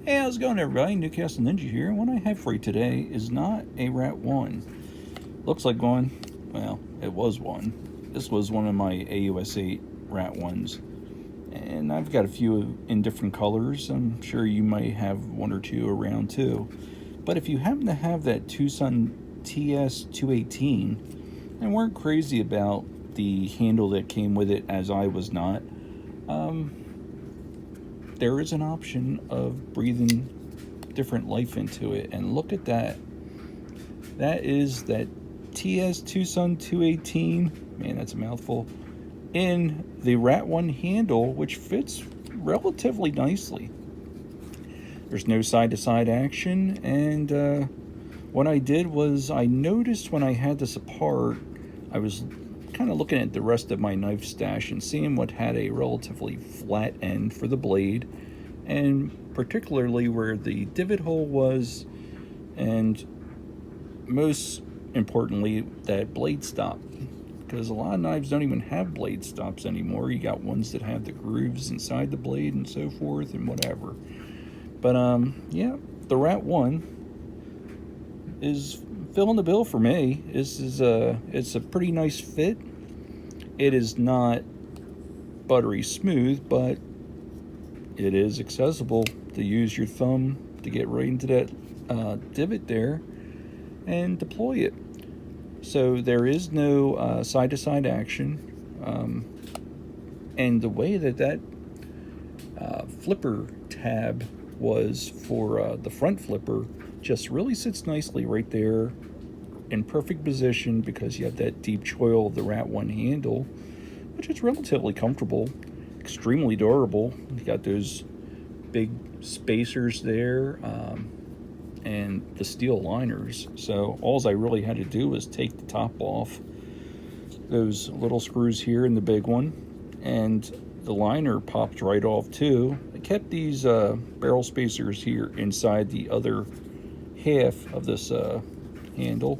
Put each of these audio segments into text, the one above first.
Hey, how's it going, everybody? Newcastle Ninja here. What I have for you today is not a RAT1. Looks like one. Well, it was one. This was one of my AUS8 RAT1s. And I've got a few in different colors. I'm sure you might have one or two around too. But if you happen to have that TwoSun TS218 and weren't crazy about the handle that came with it, as I was not, there is an option of breathing different life into it. And look at that. That is that TS2Sun 218. Man, that's a mouthful. In the RAT1 handle, which fits relatively nicely. There's no side-to-side action, and what I did was I noticed when I had this apart, I was kind of looking at the rest of my knife stash and seeing what had a relatively flat end for the blade, and particularly where the divot hole was, and most importantly, that blade stop. Because a lot of knives don't even have blade stops anymore. You got ones that have the grooves inside the blade and so forth and whatever. But yeah, the RAT1 is filling the bill for me. It's a pretty nice fit. It is not buttery smooth, but it is accessible to use your thumb to get right into that divot there and deploy it. So there is no side-to-side action, and the way that flipper tab was for the front flipper just really sits nicely right there in perfect position, because you have that deep choil of the RAT1 handle, which is relatively comfortable, extremely durable. You got those big spacers there, and the steel liners. So all I really had to do was take the top off, those little screws here and the big one, and the liner popped right off too. I kept these barrel spacers here inside the other half of this handle.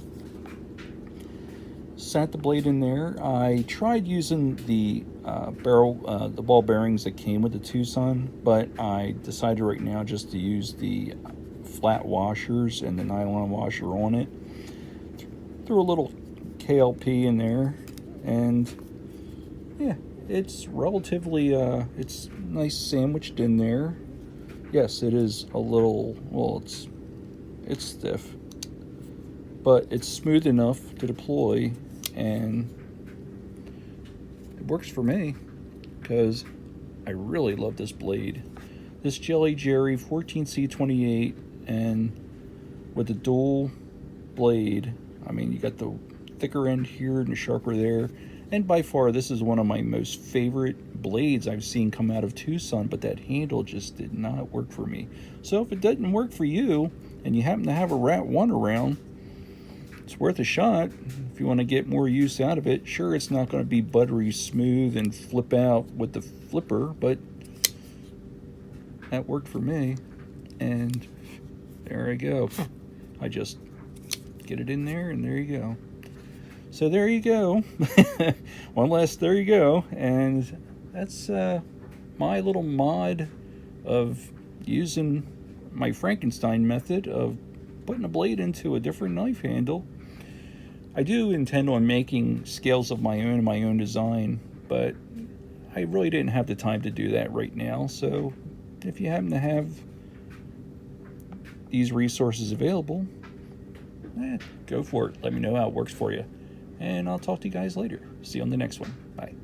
Sat the blade in there. I tried using the the ball bearings that came with the TwoSun, but I decided right now just to use the flat washers and the nylon washer on it. Threw a little KLP in there, and yeah, it's relatively it's nice sandwiched in there. Yes, it is a little, well, it's stiff, but it's smooth enough to deploy, and it works for me because I really love this blade. This Jelly Jerry 14C28, and with the dual blade, I mean, you got the thicker end here and the sharper there, and by far this is one of my most favorite blades I've seen come out of TwoSun, but that handle just did not work for me. So if it doesn't work for you and you happen to have a RAT1 around, it's worth a shot if you want to get more use out of it. Sure, it's not going to be buttery smooth and flip out with the flipper, but that worked for me, and there I go. I just get it in there, and there you go. So there you go. One last there you go, and that's my little mod of using my Frankenstein method of putting a blade into a different knife handle. I do intend on making scales of my own design, but I really didn't have the time to do that right now. So if you happen to have these resources available, go for it. Let me know how it works for you, and I'll talk to you guys later. See you on the next one. Bye.